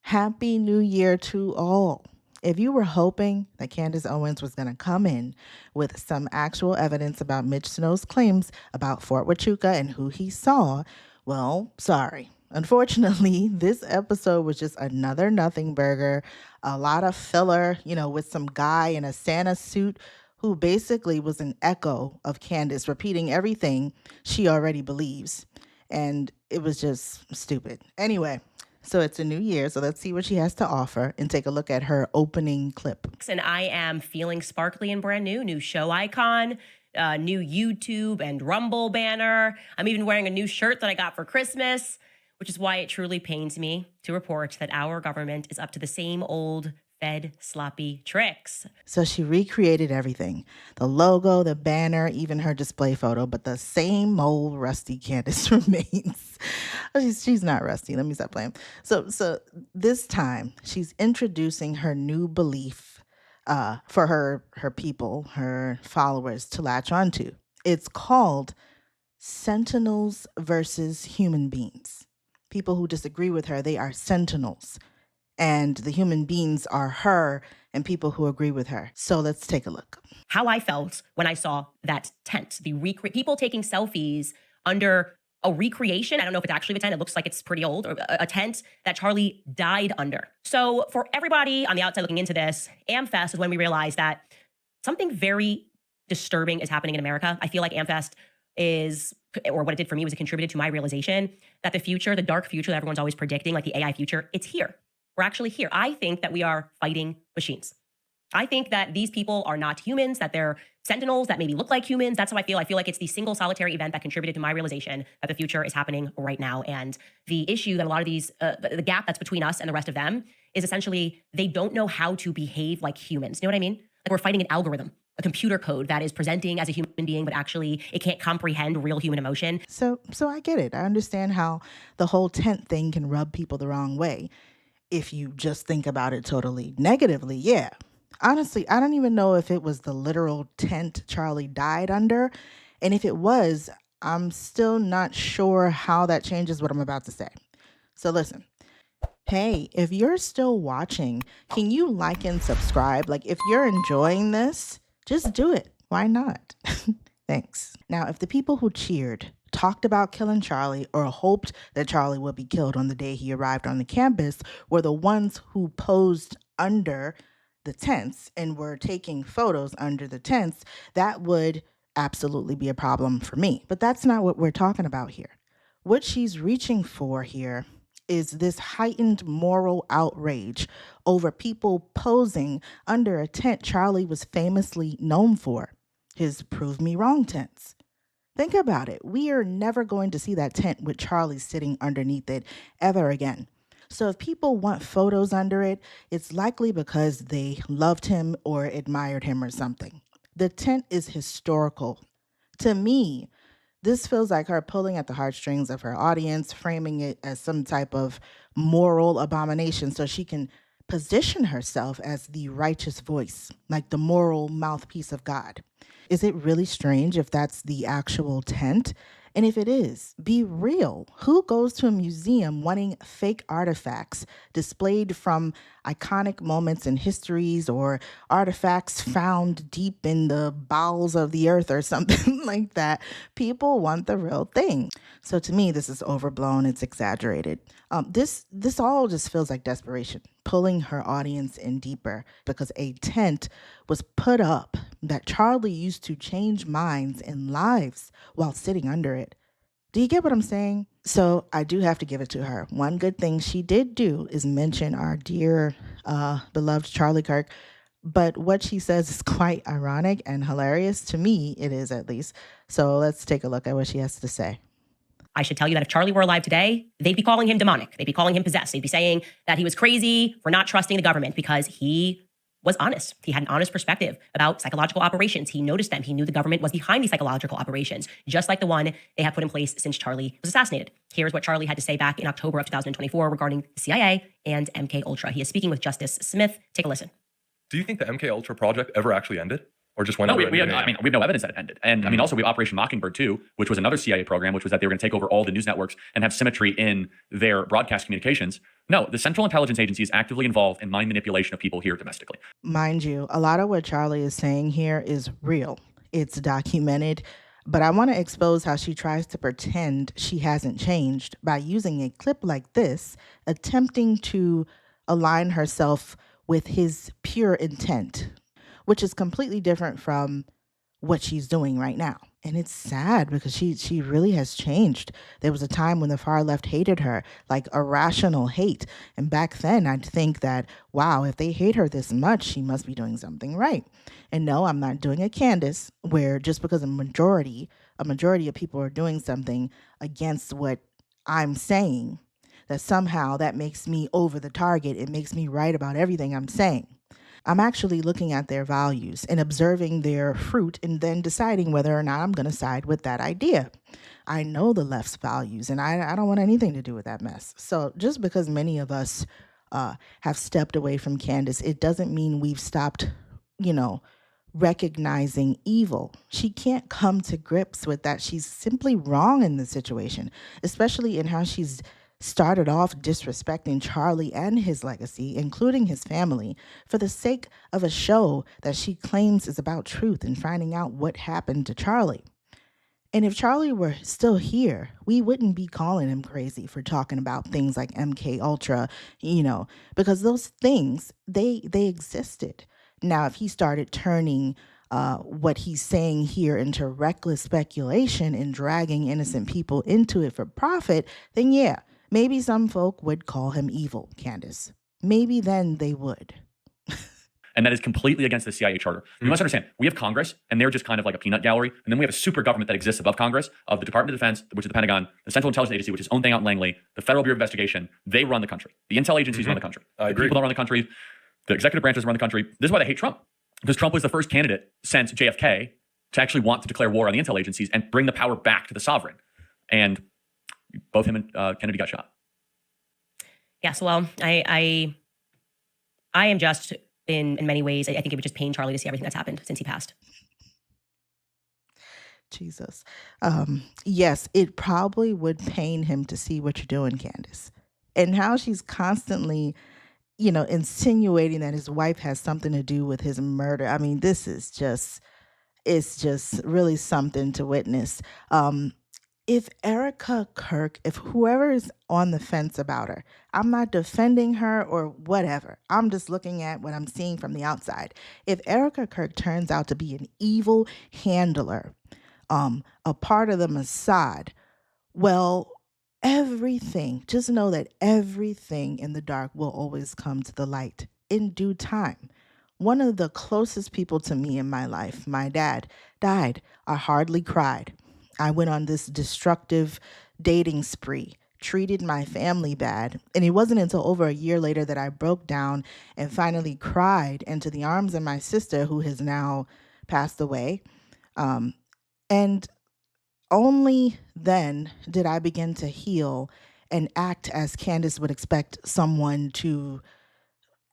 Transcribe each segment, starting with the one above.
Happy New Year to all. If you were hoping that Candace Owens was going to come in with some actual evidence about Mitch Snow's claims about Fort Huachuca and who he saw, well, sorry. Unfortunately, this episode was just another nothing burger, a lot of filler, with some guy in a Santa suit who basically was an echo of Candace repeating everything she already believes. And it was just stupid. Anyway, so it's a new year, so let's see what she has to offer and take a look at her opening clip. And I am feeling sparkly and brand new show icon, new YouTube and Rumble banner. I'm even wearing a new shirt that I got for Christmas, which is why it truly pains me to report that our government is up to the same old Fed sloppy tricks. So she recreated everything. The logo, the banner, even her display photo, but the same old rusty Candace remains. She's not rusty. Let me stop playing. So this time she's introducing her new belief for her people, her followers to latch onto. It's called Sentinels versus Human Beings. People who disagree with her, they are sentinels. And the human beings are her and people who agree with her. So let's take a look. How I felt when I saw that tent, people taking selfies under a recreation. I don't know if it's actually a tent. It looks like it's pretty old, or a tent that Charlie died under. So for everybody on the outside looking into this, AmFest is when we realized that something very disturbing is happening in America. I feel like AmFest or what it did for me was it contributed to my realization that the future, the dark future that everyone's always predicting, like the AI future, it's here. We're actually here. I think that we are fighting machines. I think that these people are not humans, that they're sentinels that maybe look like humans. That's how I feel. I feel like it's the single solitary event that contributed to my realization that the future is happening right now. And the issue that a lot of these, the gap that's between us and the rest of them is essentially they don't know how to behave like humans. You know what I mean? Like we're fighting an algorithm, a computer code that is presenting as a human being, but actually it can't comprehend real human emotion. So I get it. I understand how the whole tent thing can rub people the wrong way. If you just think about it totally negatively, yeah. Honestly, I don't even know if it was the literal tent Charlie died under. And if it was, I'm still not sure how that changes what I'm about to say. So listen. Hey, if you're still watching, can you like and subscribe? Like, if you're enjoying this, just do it. Why not? Thanks. Now, if the people who cheered talked about killing Charlie or hoped that Charlie would be killed on the day he arrived on the campus were the ones who posed under the tents and were taking photos under the tents, that would absolutely be a problem for me. But that's not what we're talking about here. What she's reaching for here is this heightened moral outrage over people posing under a tent Charlie was famously known for, his Prove Me Wrong tents. Think about it. We are never going to see that tent with Charlie sitting underneath it ever again. So if people want photos under it, it's likely because they loved him or admired him or something. The tent is historical. To me, this feels like her pulling at the heartstrings of her audience, framing it as some type of moral abomination so she can position herself as the righteous voice, like the moral mouthpiece of God. Is it really strange if that's the actual tent? And if it is, be real. Who goes to a museum wanting fake artifacts displayed from iconic moments in histories or artifacts found deep in the bowels of the earth or something like that? People want the real thing. So to me, this is overblown. It's exaggerated. This all just feels like desperation, pulling her audience in deeper because a tent was put up that Charlie used to change minds and lives while sitting under it. Do you get what I'm saying? So I do have to give it to her. One good thing she did do is mention our dear, beloved Charlie Kirk. But what she says is quite ironic and hilarious. To me, it is at least. So let's take a look at what she has to say. I should tell you that if Charlie were alive today, they'd be calling him demonic. They'd be calling him possessed. They'd be saying that he was crazy for not trusting the government because he was honest. He had an honest perspective about psychological operations. He noticed them. He knew the government was behind these psychological operations, just like the one they have put in place since Charlie was assassinated. Here's what Charlie had to say back in October of 2024 regarding the CIA and MK Ultra. He is speaking with Justice Smith. Take a listen. Do you think the MK Ultra project ever actually ended? Or just went No, we have no evidence that it ended. And I mean, also we have Operation Mockingbird too, which was another CIA program, which was that they were going to take over all the news networks and have symmetry in their broadcast communications. No, the Central Intelligence Agency is actively involved in mind manipulation of people here domestically. Mind you, a lot of what Charlie is saying here is real. It's documented, but I want to expose how she tries to pretend she hasn't changed by using a clip like this, attempting to align herself with his pure intent, which is completely different from what she's doing right now. And it's sad because she really has changed. There was a time when the far left hated her, like irrational hate. And back then I'd think that, wow, if they hate her this much, she must be doing something right. And no, I'm not doing a Candace where just because a majority of people are doing something against what I'm saying, that somehow that makes me over the target. It makes me right about everything I'm saying. I'm actually looking at their values and observing their fruit and then deciding whether or not I'm going to side with that idea. I know the left's values and I don't want anything to do with that mess. So just because many of us have stepped away from Candace, it doesn't mean we've stopped, you know, recognizing evil. She can't come to grips with that. She's simply wrong in the situation, especially in how she's started off disrespecting Charlie and his legacy, including his family, for the sake of a show that she claims is about truth and finding out what happened to Charlie. And if Charlie were still here, we wouldn't be calling him crazy for talking about things like MK Ultra, because those things they existed. Now, if he started turning what he's saying here into reckless speculation and dragging innocent people into it for profit, then yeah, maybe some folk would call him evil, Candace. Maybe then they would. And that is completely against the CIA charter. You must understand, we have Congress, and they're just kind of like a peanut gallery. And then we have a super government that exists above Congress of the Department of Defense, which is the Pentagon, the Central Intelligence Agency, which is own thing out in Langley, the Federal Bureau of Investigation. They run the country. The intel agencies run the country. I The agree. people don't run the country. The executive branches run the country. This is why they hate Trump. Because Trump was the first candidate since JFK to actually want to declare war on the intel agencies and bring the power back to the sovereign. And both him and Kennedy got shot. Yes, well, I am just in many ways, I think it would just pain Charlie to see everything that's happened since he passed. Jesus. Yes, it probably would pain him to see what you're doing, Candace. And how she's constantly, insinuating that his wife has something to do with his murder. I mean, it's just really something to witness. If Erica Kirk, if whoever is on the fence about her, I'm not defending her or whatever. I'm just looking at what I'm seeing from the outside. If Erica Kirk turns out to be an evil handler, a part of the Mossad, well, just know that everything in the dark will always come to the light in due time. One of the closest people to me in my life, my dad, died. I hardly cried. I went on this destructive dating spree, treated my family bad, and it wasn't until over a year later that I broke down and finally cried into the arms of my sister, who has now passed away. And only then did I begin to heal and act as Candace would expect someone to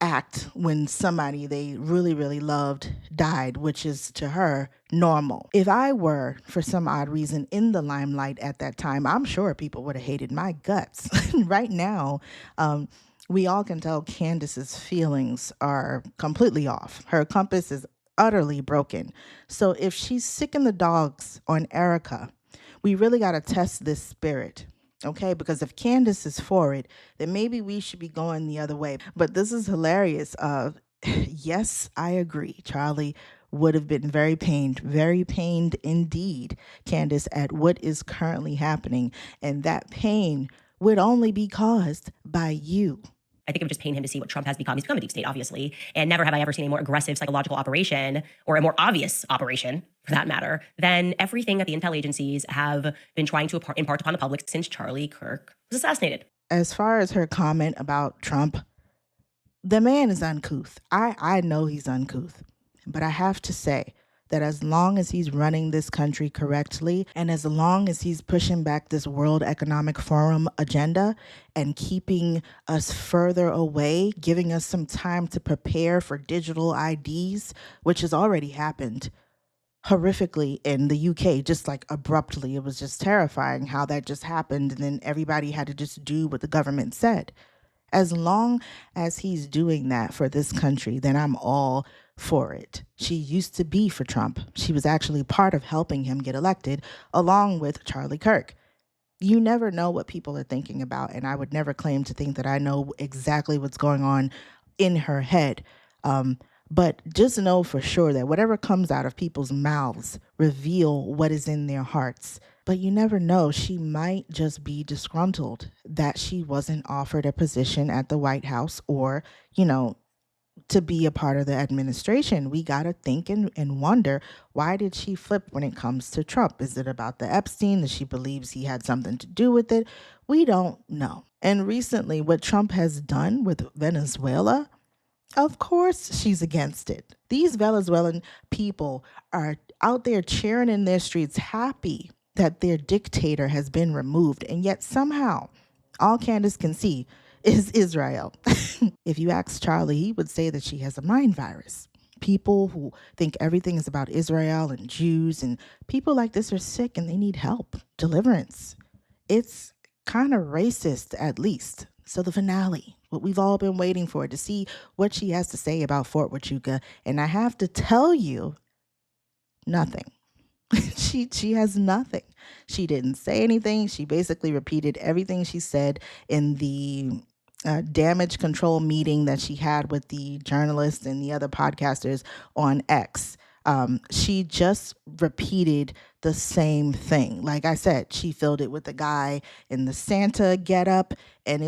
act when somebody they really, really loved died, which is to her normal. If I were, for some odd reason, in the limelight at that time, I'm sure people would have hated my guts. Right now, we all can tell Candace's feelings are completely off. Her compass is utterly broken. So if she's sick in the dogs on Erica, we really got to test this spirit. Okay, because if Candace is for it, then maybe we should be going the other way. But this is hilarious. Yes, I agree. Charlie would have been very pained indeed, Candace, at what is currently happening. And that pain would only be caused by you. I think it would just pain him to see what Trump has become. He's become a deep state, obviously. And never have I ever seen a more aggressive psychological operation, or a more obvious operation, for that matter, than everything that the intel agencies have been trying to impart upon the public since Charlie Kirk was assassinated. As far as her comment about Trump, the man is uncouth. I know he's uncouth. But I have to say that as long as he's running this country correctly, and as long as he's pushing back this World Economic Forum agenda and keeping us further away, giving us some time to prepare for digital IDs, which has already happened horrifically in the UK, just like abruptly. It was just terrifying how that just happened, and then everybody had to just do what the government said. As long as he's doing that for this country, then I'm all for it. She used to be for Trump. She was actually part of helping him get elected, along with Charlie Kirk. You never know what people are thinking about, and I would never claim to think that I know exactly what's going on in her head. But just know for sure that whatever comes out of people's mouths reveal what is in their hearts. But you never know. She might just be disgruntled that she wasn't offered a position at the White House or, to be a part of the administration. We got to think and wonder, why did she flip when it comes to Trump? Is it about the Epstein, that she believes he had something to do with it? We don't know. And recently, what Trump has done with Venezuela, of course she's against it. These Venezuelan people are out there cheering in their streets, happy that their dictator has been removed. And yet somehow, all Candace can see is Israel. If you ask Charlie, he would say that she has a mind virus. People who think everything is about Israel and Jews, and people like this are sick and they need help, deliverance. It's kind of racist, at least. So the finale, what we've all been waiting for, to see what she has to say about Fort Huachuca. And I have to tell you, nothing. She has nothing. She didn't say anything. She basically repeated everything she said in the damage control meeting that she had with the journalists and the other podcasters on X. She just repeated the same thing. Like I said, she filled it with the guy in the Santa getup, and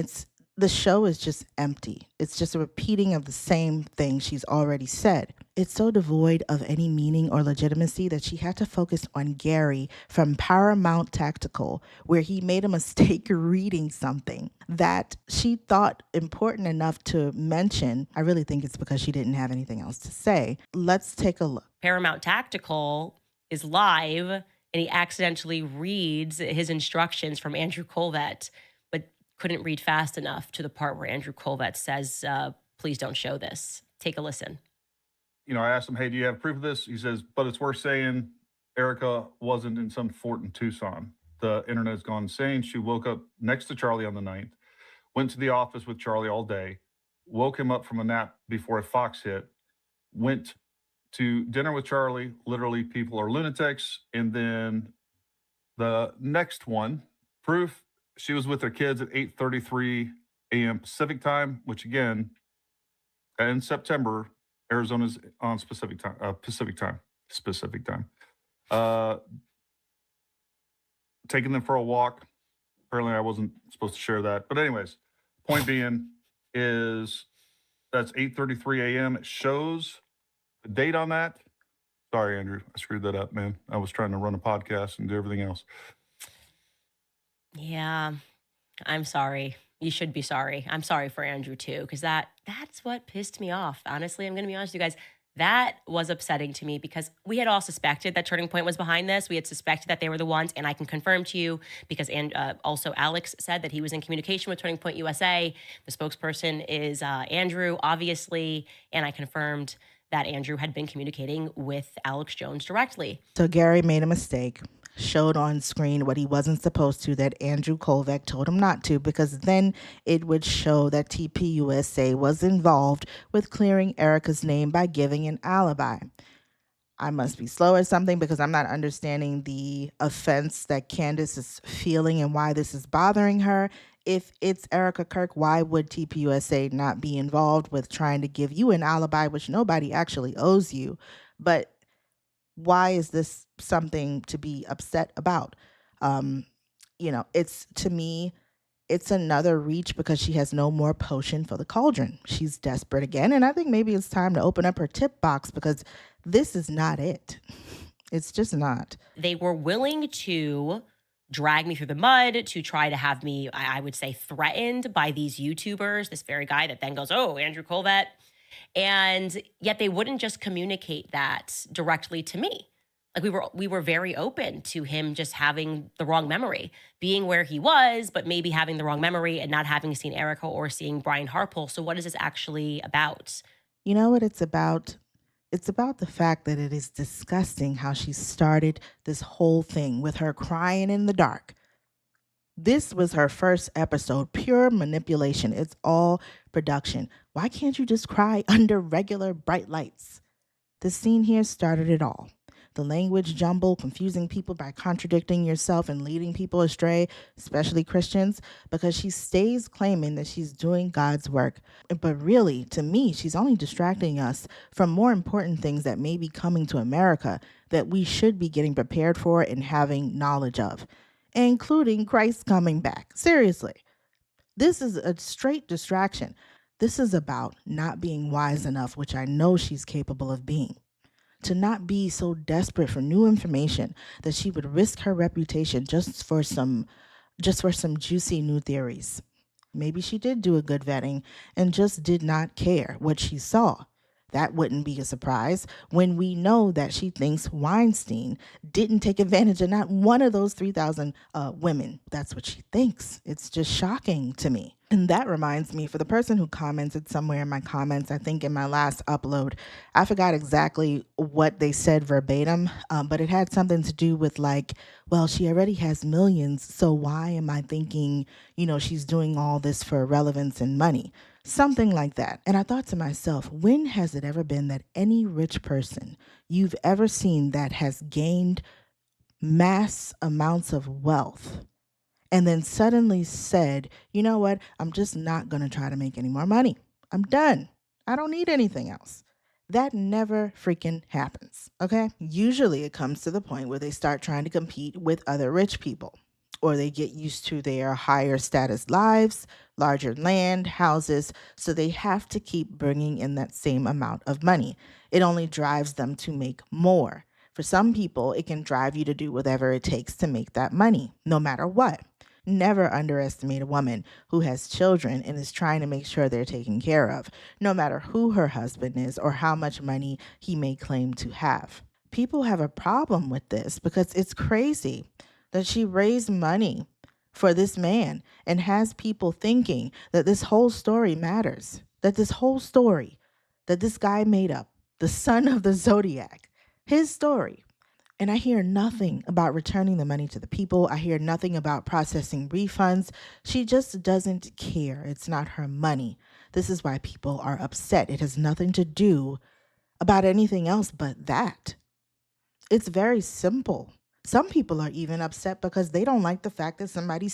the show is just empty. It's just a repeating of the same thing she's already said. It's so devoid of any meaning or legitimacy that she had to focus on Gary from Paramount Tactical, where he made a mistake reading something that she thought important enough to mention. I really think it's because she didn't have anything else to say. Let's take a look. Paramount Tactical is live, and he accidentally reads his instructions from Andrew Colvett, but couldn't read fast enough to the part where Andrew Colvett says, please don't show this. Take a listen. I asked him, hey, do you have proof of this? He says, but it's worth saying Erica wasn't in some fort in Tucson. The internet's gone insane. She woke up next to Charlie on the 9th, went to the office with Charlie all day, woke him up from a nap before a Fox hit, went to dinner with Charlie. Literally, people are lunatics. And then the next one, proof, she was with her kids at 8:33 a.m. Pacific time, which again, in September, Arizona's on Pacific time. Taking them for a walk. Apparently I wasn't supposed to share that. But anyways, point being is that's 8:33 a.m. It shows the date on that. Sorry, Andrew. I screwed that up, man. I was trying to run a podcast and do everything else. Yeah, I'm sorry. You should be sorry. I'm sorry for Andrew too, because that's what pissed me off. Honestly, I'm going to be honest with you guys. That was upsetting to me because we had all suspected that Turning Point was behind this. We had suspected that they were the ones, and I can confirm to you because also Alex said that he was in communication with Turning Point USA. The spokesperson is Andrew, obviously, and I confirmed that Andrew had been communicating with Alex Jones directly. So Gary made a mistake, showed on screen what he wasn't supposed to, that Andrew Kovac told him not to, because then it would show that TPUSA was involved with clearing Erica's name by giving an alibi. I must be slow or something because I'm not understanding the offense that Candace is feeling and why this is bothering her. If it's Erica Kirk, why would TPUSA not be involved with trying to give you an alibi, which nobody actually owes you? But why is this something to be upset about? It's, to me, it's another reach because she has no more potion for the cauldron. She's desperate again. And I think maybe it's time to open up her tip box because this is not it. It's just not. They were willing to drag me through the mud to try to have me, I would say, threatened by these YouTubers, this very guy that then goes, oh, Andrew Colvett. And yet they wouldn't just communicate that directly to me. Like we were very open to him just having the wrong memory, being where he was, but maybe having the wrong memory and not having seen Erica or seeing Brian Harpole. So what is this actually about? You know what it's about? It's about the fact that it is disgusting how she started this whole thing with her crying in the dark. This was her first episode, pure manipulation. It's all production. Why can't you just cry under regular bright lights? The scene here started it all. The language jumble, confusing people by contradicting yourself and leading people astray, especially Christians, because she stays claiming that she's doing God's work. But really, to me, she's only distracting us from more important things that may be coming to America that we should be getting prepared for and having knowledge of, including Christ coming back. Seriously. This is a straight distraction. This is about not being wise enough, which I know she's capable of being. To not be so desperate for new information that she would risk her reputation just for some juicy new theories. Maybe she did do a good vetting and just did not care what she saw. That wouldn't be a surprise when we know that she thinks Weinstein didn't take advantage of not one of those 3,000 women. That's what she thinks. It's just shocking to me. And that reminds me, for the person who commented somewhere in my comments, I think in my last upload, I forgot exactly what they said verbatim, but it had something to do with like, well, she already has millions, so why am I thinking, she's doing all this for relevance and money? Something like that. And I thought to myself, when has it ever been that any rich person you've ever seen that has gained mass amounts of wealth and then suddenly said, you know what, I'm just not going to try to make any more money. I'm done. I don't need anything else. That never freaking happens, okay? Usually it comes to the point where they start trying to compete with other rich people, or they get used to their higher status lives, larger land, houses, so they have to keep bringing in that same amount of money. It only drives them to make more. For some people, it can drive you to do whatever it takes to make that money, no matter what. Never underestimate a woman who has children and is trying to make sure they're taken care of, no matter who her husband is or how much money he may claim to have. People have a problem with this because it's crazy that she raised money for this man and has people thinking that this whole story matters, that this whole story that this guy made up, the son of the Zodiac, his story. And I hear nothing about returning the money to the people. I hear nothing about processing refunds. She just doesn't care. It's not her money. This is why people are upset. It has nothing to do about anything else but that. It's very simple. Some people are even upset because they don't like the fact that somebody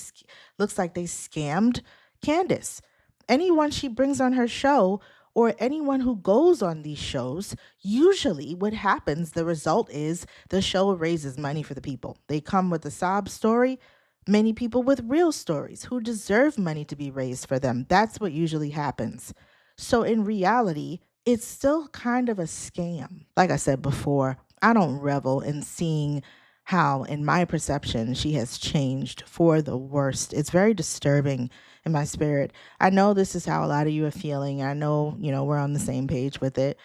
looks like they scammed Candace. Anyone she brings on her show or anyone who goes on these shows, usually what happens, the result is the show raises money for the people. They come with a sob story, many people with real stories who deserve money to be raised for them. That's what usually happens. So in reality, it's still kind of a scam. Like I said before, I don't revel in seeing how, in my perception, she has changed for the worst. It's very disturbing in my spirit. I know this is how a lot of you are feeling. I know, we're on the same page with it.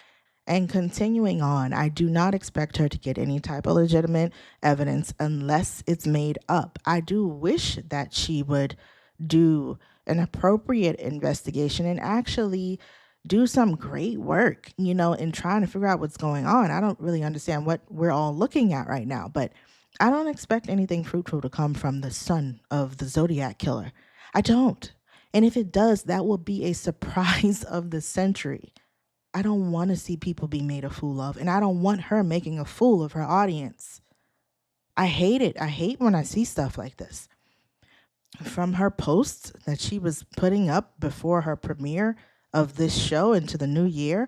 And continuing on, I do not expect her to get any type of legitimate evidence unless it's made up. I do wish that she would do an appropriate investigation and actually do some great work, in trying to figure out what's going on. I don't really understand what we're all looking at right now, but I don't expect anything fruitful to come from the son of the Zodiac killer. I don't. And if it does, that will be a surprise of the century. I don't want to see people be made a fool of, and I don't want her making a fool of her audience. I hate it. I hate when I see stuff like this. From her posts that she was putting up before her premiere of this show into the new year,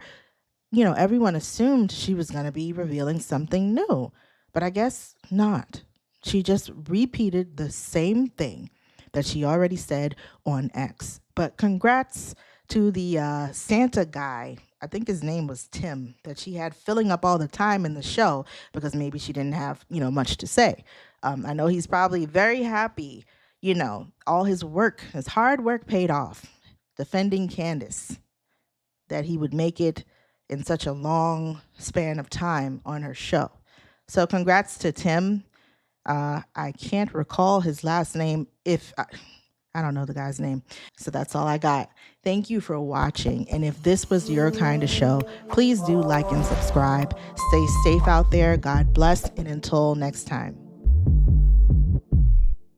everyone assumed she was going to be revealing something new, but I guess not. She just repeated the same thing that she already said on X. But congrats to the Santa guy. I think his name was Tim, that she had filling up all the time in the show because maybe she didn't have, much to say. I know he's probably very happy, all his work, his hard work paid off defending Candace, that he would make it in such a long span of time on her show. So congrats to Tim. I can't recall his last name. I don't know the guy's name. So that's all I got. Thank you for watching. And if this was your kind of show, please do like and subscribe. Stay safe out there. God bless. And until next time.